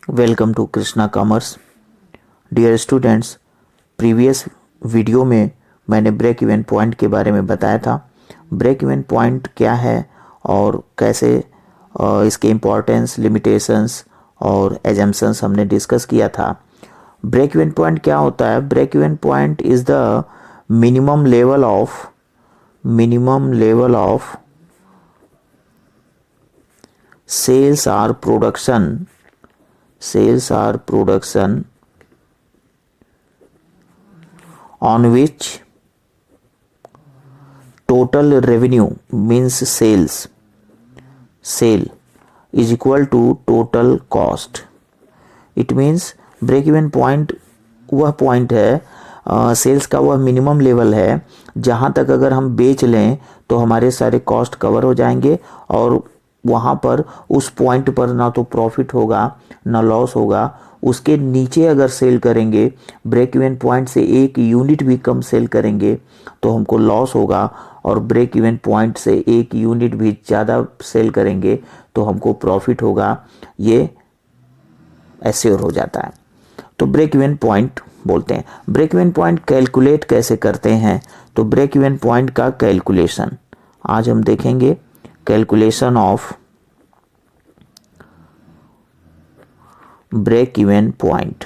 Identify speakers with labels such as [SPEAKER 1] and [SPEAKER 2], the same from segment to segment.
[SPEAKER 1] Welcome to Krishna commerce. Dear students, previous video में मैंने break even point के बारे में बताया था। ब्रेक इवन पॉइंट क्या है और कैसे इसके इम्पोर्टेंस, लिमिटेशंस और एजम्पशंस हमने डिस्कस किया था। ब्रेक इवन पॉइंट क्या होता है? Break even point is the minimum level of sales or production on which total revenue means sale is equal to total cost. It means break even point वह point है, sales का वह minimum level है जहाँ तक अगर हम बेच लें तो हमारे सारे कॉस्ट कवर हो जाएंगे और वहाँ पर उस पॉइंट पर ना तो प्रॉफिट होगा ना लॉस होगा। उसके नीचे अगर सेल करेंगे, ब्रेक इवन पॉइंट से एक यूनिट भी कम सेल करेंगे तो हमको लॉस होगा, और ब्रेक इवन पॉइंट से एक यूनिट भी ज़्यादा सेल करेंगे तो हमको प्रॉफिट होगा। ये एश्योर हो जाता है, तो ब्रेक इवन पॉइंट बोलते हैं। ब्रेक इवन पॉइंट कैलकुलेट कैसे करते हैं? तो ब्रेक इवन पॉइंट का कैलकुलेशन आज हम देखेंगे। Calculation of break even point.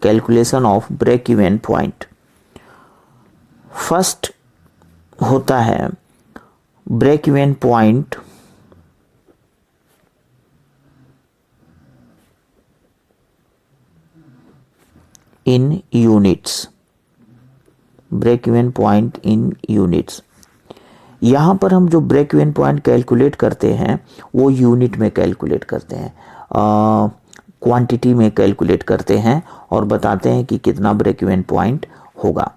[SPEAKER 1] Calculation of break even point. First होता है break even point in units. Break even point in units. यहाँ पर हम जो ब्रेक इवन पॉइंट कैलकुलेट करते हैं वो यूनिट में कैलकुलेट करते हैं, क्वांटिटी में कैलकुलेट करते हैं और बताते हैं कि कितना ब्रेक इवन पॉइंट होगा।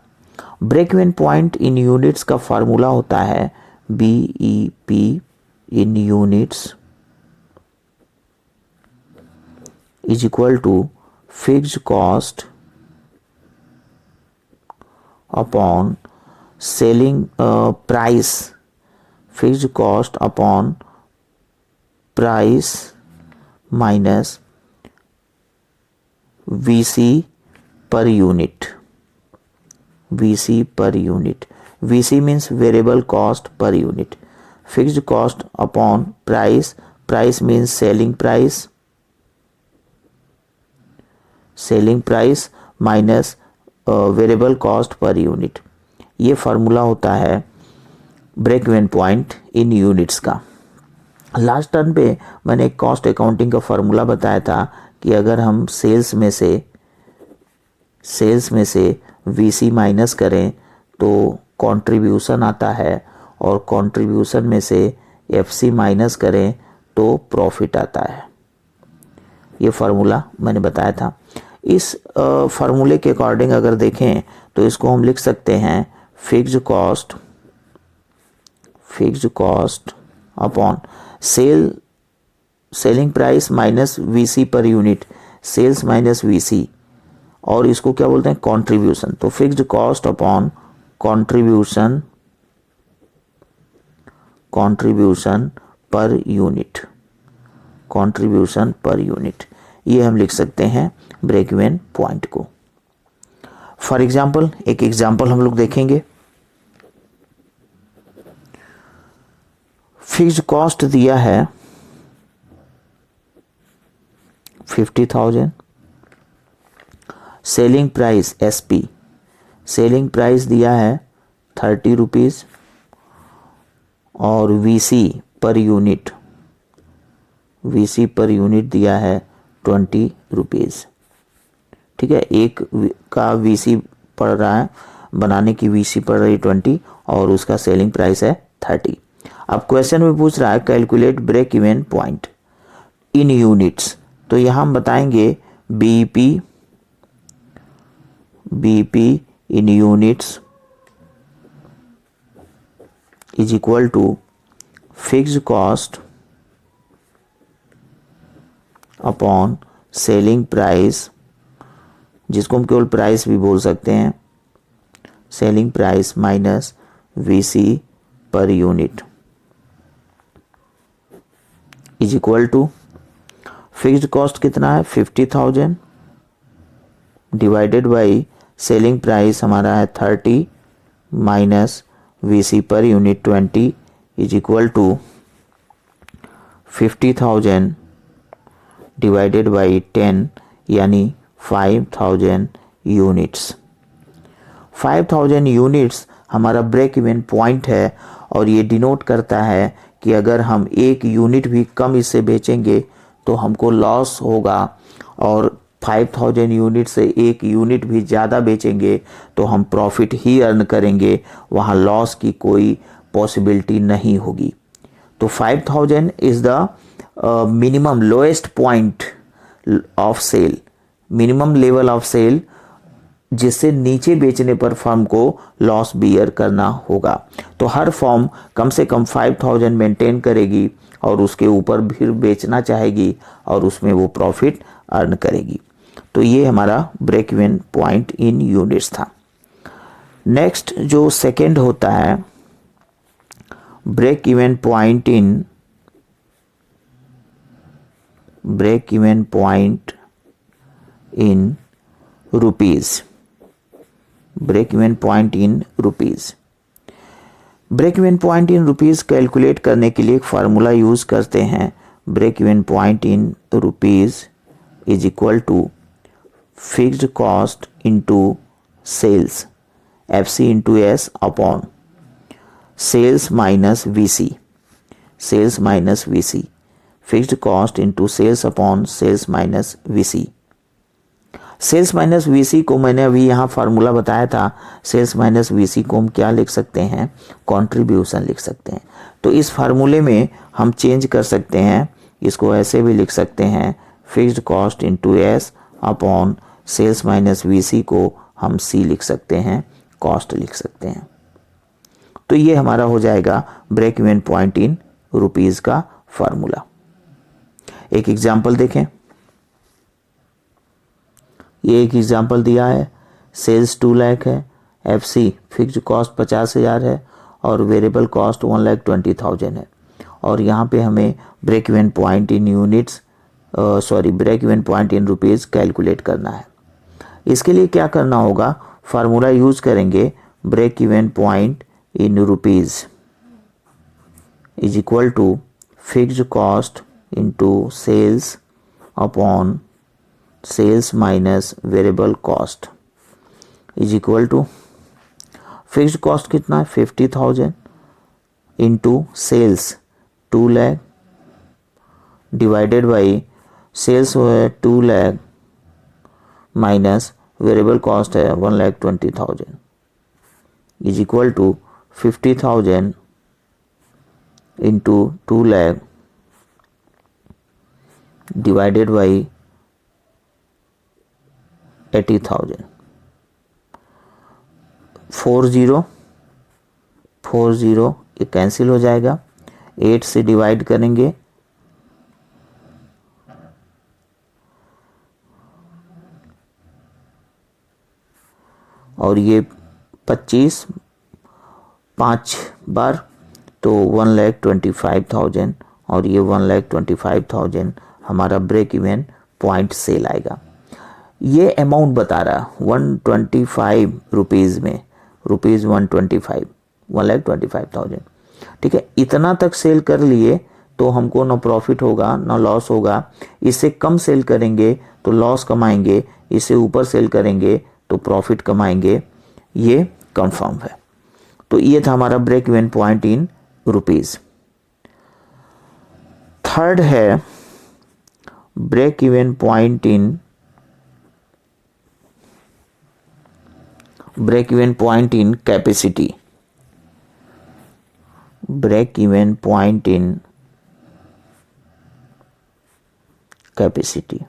[SPEAKER 1] Break even point in units का फार्मूला होता है BEP in units is equal to fixed cost upon selling price. Fixed cost upon price minus VC per unit. VC per unit. VC means variable cost per unit. Fixed cost upon price. Price means selling price. Selling price minus variable cost per unit. ये formula होता है break even point in units का। Last turn पे मैंने एक cost accounting का formula बताया था कि अगर हम सेल्स में से VC माइनस करें तो कंट्रीब्यूशन आता है, और कंट्रीब्यूशन में से FC माइनस करें तो प्रॉफिट आता है। ये फार्मूला मैंने बताया था। इस फार्मूले के अकॉर्डिंग अगर देखें तो इसको हम लिख सकते हैं fixed cost upon selling price minus VC पर यूनिट, सेल्स माइनस VC, और इसको क्या बोलते हैं? कंट्रीब्यूशन। तो fixed cost upon contribution per unit, ये हम लिख सकते हैं ब्रेक इवन पॉइंट को। फॉर एग्जांपल, एक एग्जांपल हम लोग देखेंगे। फिक्स्ड कॉस्ट दिया है 50,000, selling price SP, selling price दिया है 30 रुपीज़, और VC पर यूनिट दिया है 20 रुपीज़। ठीक है, एक का VC पड़ रहा है, बनाने की VC पड़ रही 20 और उसका सेलिंग प्राइस है 30। अब क्वेश्चन में पूछ रहा है calculate break even point in units, तो यहाँ हम बताएंगे BEP in units is equal to fixed cost upon selling price जिसको हम केवल प्राइस भी बोल सकते हैं, selling price minus VC per unit is equal to fixed cost कितना है 50,000 डिवाइडेड बाई सेलिंग प्राइस हमारा है 30 minus VC per unit 20 is equal to 50,000 divided by 10 यानी 5,000 यूनिट्स। 5,000 यूनिट्स हमारा ब्रेक इवन पॉइंट है और ये डिनोट करता है कि अगर हम एक यूनिट भी कम इससे बेचेंगे तो हमको लॉस होगा, और 5,000 यूनिट से एक यूनिट भी ज़्यादा बेचेंगे तो हम प्रॉफिट ही अर्न करेंगे, वहाँ लॉस की कोई पॉसिबिलिटी नहीं होगी। तो 5,000 is the minimum lowest point of sale, minimum level of sale, जिससे नीचे बेचने पर फर्म को लॉस बियर करना होगा। तो हर फर्म कम से कम 5,000 मेंटेन करेगी और उसके ऊपर फिर बेचना चाहेगी और उसमें वो प्रॉफिट अर्न करेगी। तो ये हमारा break even point in units था। नेक्स्ट जो सेकंड होता है break even point in rupees, break even point in rupees. Break even point in rupees calculate करने के लिए एक फार्मूला यूज़ करते हैं। Break even point in rupees is equal to fixed cost into sales, FC into S upon sales minus VC, sales minus VC, fixed cost into sales upon sales minus VC। Sales minus VC को मैंने अभी यहाँ formula बताया था, sales minus VC को हम क्या लिख सकते हैं, कंट्रीब्यूशन लिख सकते हैं। तो इस फार्मूले में हम चेंज कर सकते हैं, इसको ऐसे भी लिख सकते हैं, fixed cost into S upon sales minus VC को हम C लिख सकते हैं, कॉस्ट लिख सकते हैं। तो ये हमारा हो जाएगा break even point in rupees का फार्मूला। एक एग्जाम्पल देखें, ये एक एग्जाम्पल दिया है, सेल्स 2 लाख है, FC फिक्स्ड कॉस्ट 50,000 है और वेरिएबल कॉस्ट 1,20,000 है, और यहाँ पे हमें break even point in units break even point in rupees calculate करना है। इसके लिए क्या करना होगा, फार्मूला यूज़ करेंगे, break even point in rupees is equal to fixed cost into sales upon sales minus variable cost is equal to fixed cost कितना है 50,000 into sales 2 lakh divided by sales है 2 लाख माइनस वेरिएबल कॉस्ट है 1,20,000 is equal to 50,000 into 2 lakh divided by 80,000। 40 ये cancel हो जाएगा, 8 से divide करेंगे और ये 25 5 बार तो 1,25,000 और ये 1,25,000 हमारा ब्रेक इवन पॉइंट सेल आएगा। ये अमाउंट बता रहा 125 रुपीज़ में, रुपीज़ 1,25,000, ठीक है। इतना तक सेल कर लिए तो हमको ना प्रॉफिट होगा ना लॉस होगा। इससे कम सेल करेंगे तो लॉस कमाएंगे, इससे ऊपर सेल करेंगे तो प्रॉफिट कमाएंगे, ये कंफर्म है। तो ये था हमारा break even point in rupees. Third है break even point in capacity, break even point in capacity.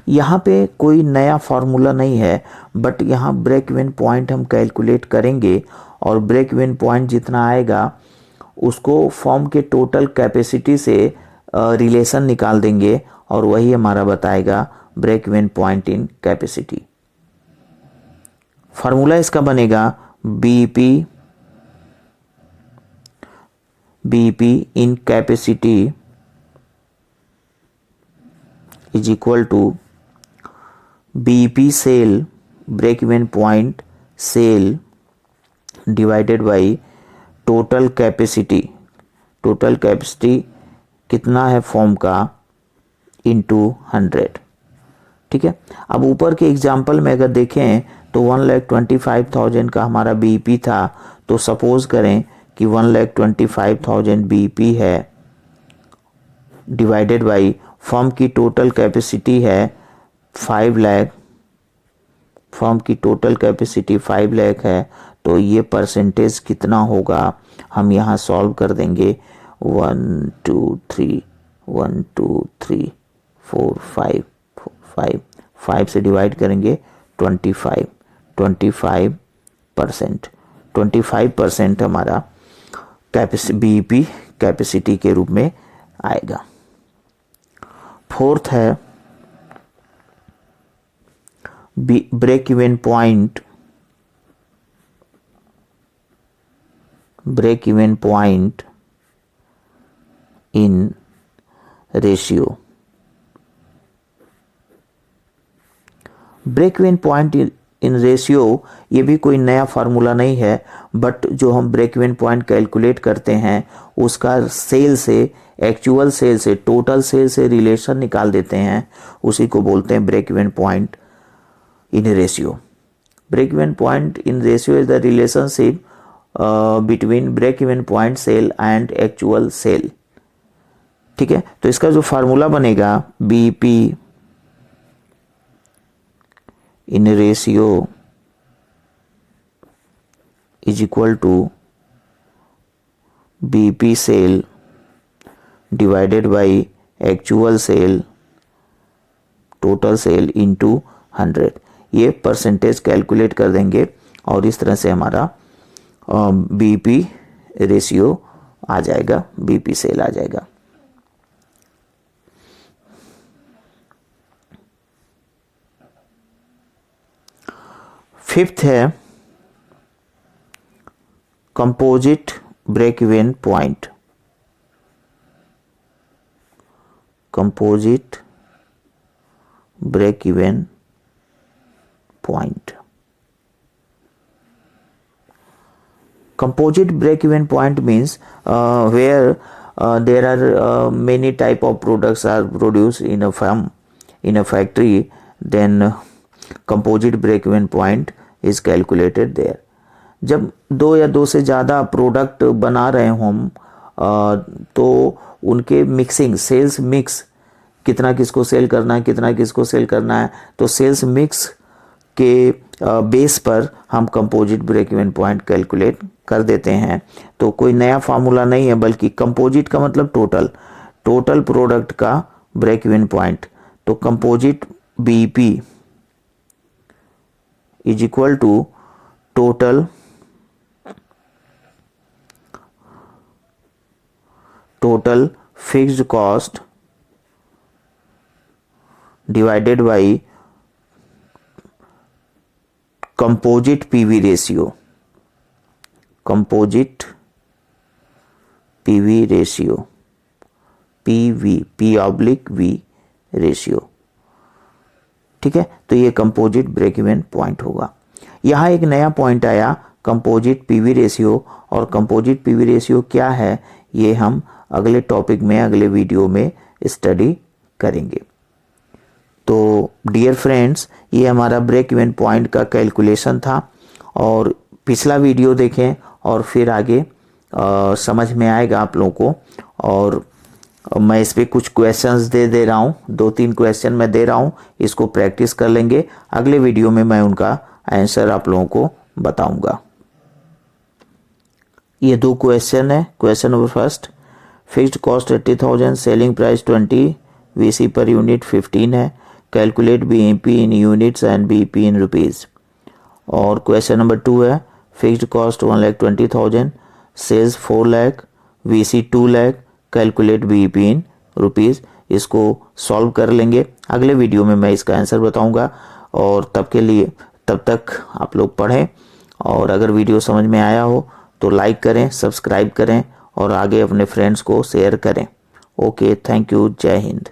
[SPEAKER 1] यहाँ पे कोई नया फार्मूला नहीं है, बट यहाँ ब्रेक इवन पॉइंट हम कैलकुलेट करेंगे और ब्रेक इवन पॉइंट जितना आएगा उसको फॉर्म के टोटल कैपेसिटी से रिलेशन निकाल देंगे और वही हमारा बताएगा break even point in capacity. Formula इसका बनेगा BP in capacity is equal to BP sale break even point sale divided by total capacity. Total capacity कितना है फॉर्म का इंटू 100। ठीक है, अब ऊपर के एग्जाम्पल में अगर देखें तो 1,25,000 का हमारा बीपी था, तो सपोज करें कि 1,25,000 बीपी है डिवाइडेड बाई फॉर्म की टोटल कैपेसिटी है 5 लाख, फॉर्म की टोटल कैपेसिटी 5 लाख है, तो ये परसेंटेज कितना होगा हम यहाँ सॉल्व कर देंगे। 1 2 3 1 2 3 4 5 5 से डिवाइड करेंगे 25% हमारा बीपी कैपेसिटी के रूप में आएगा। फोर्थ है break even point in ratio. Break even point in ratio ये भी कोई नया फार्मूला नहीं है, बट जो हम ब्रेक इवन पॉइंट कैलकुलेट करते हैं उसका सेल से, एक्चुअल सेल से, टोटल सेल से रिलेशन निकाल देते हैं, उसी को बोलते हैं break even point in ratio. Break even point in ratio is the relationship between break even point sale and actual sale. ठीक है, तो इसका जो फार्मूला बनेगा BP in ratio is equal to BP sale divided by actual sale total sale into 100। ये percentage calculate कर देंगे और इस तरह से हमारा बीपी रेशियो आ जाएगा, बीपी सेल आ जाएगा। फिफ्थ है composite break even point. Composite break even point. Composite break-even point means where there are many type of products are produced in a firm, in a factory, then composite break-even point is calculated there. जब दो या दो से ज़्यादा product बना रहे हो हम तो उनके मिक्सिंग, सेल्स मिक्स, कितना किसको सेल करना है, कितना किसको सेल करना है, तो सेल्स मिक्स के बेस पर हम composite break even point calculate कर देते हैं। तो कोई नया फार्मूला नहीं है, बल्कि कंपोजिट का मतलब टोटल प्रोडक्ट का ब्रेक इवन पॉइंट। तो composite BP is equal to total fixed cost divided by composite PV ratio. Composite PV ratio, P/V ratio. ठीक है, तो ये कंपोजिट ब्रेक इवन पॉइंट होगा। यहाँ एक नया पॉइंट आया कंपोजिट पीवी रेशियो, और कंपोजिट पीवी रेशियो क्या है ये हम अगले टॉपिक में, अगले वीडियो में स्टडी करेंगे। तो डियर फ्रेंड्स, ये हमारा ब्रेक इवन पॉइंट का कैलकुलेशन था, और पिछला वीडियो देखें और फिर आगे समझ में आएगा आप लोगों को। और मैं इस पे कुछ क्वेश्चंस दे रहा हूँ, 2-3 क्वेश्चन मैं दे रहा हूँ, इसको प्रैक्टिस कर लेंगे। अगले वीडियो में मैं उनका आंसर आप लोगों को बताऊंगा। ये 2 क्वेश्चन है। Question number first, fixed cost 80,000, selling price 20, VC पर यूनिट 15 है, calculate BEP in units and BEP in rupees. और क्वेश्चन नंबर 2 है fixed cost 1,20,000, sales 4 lakh, VC 2 lakh, calculate BEP in rupees. इसको सॉल्व कर लेंगे, अगले वीडियो में मैं इसका आंसर बताऊंगा। और तब तक आप लोग पढ़ें, और अगर वीडियो समझ में आया हो तो लाइक करें, सब्सक्राइब करें और आगे अपने फ्रेंड्स को शेयर करें। ओके, थैंक यू, जय हिंद।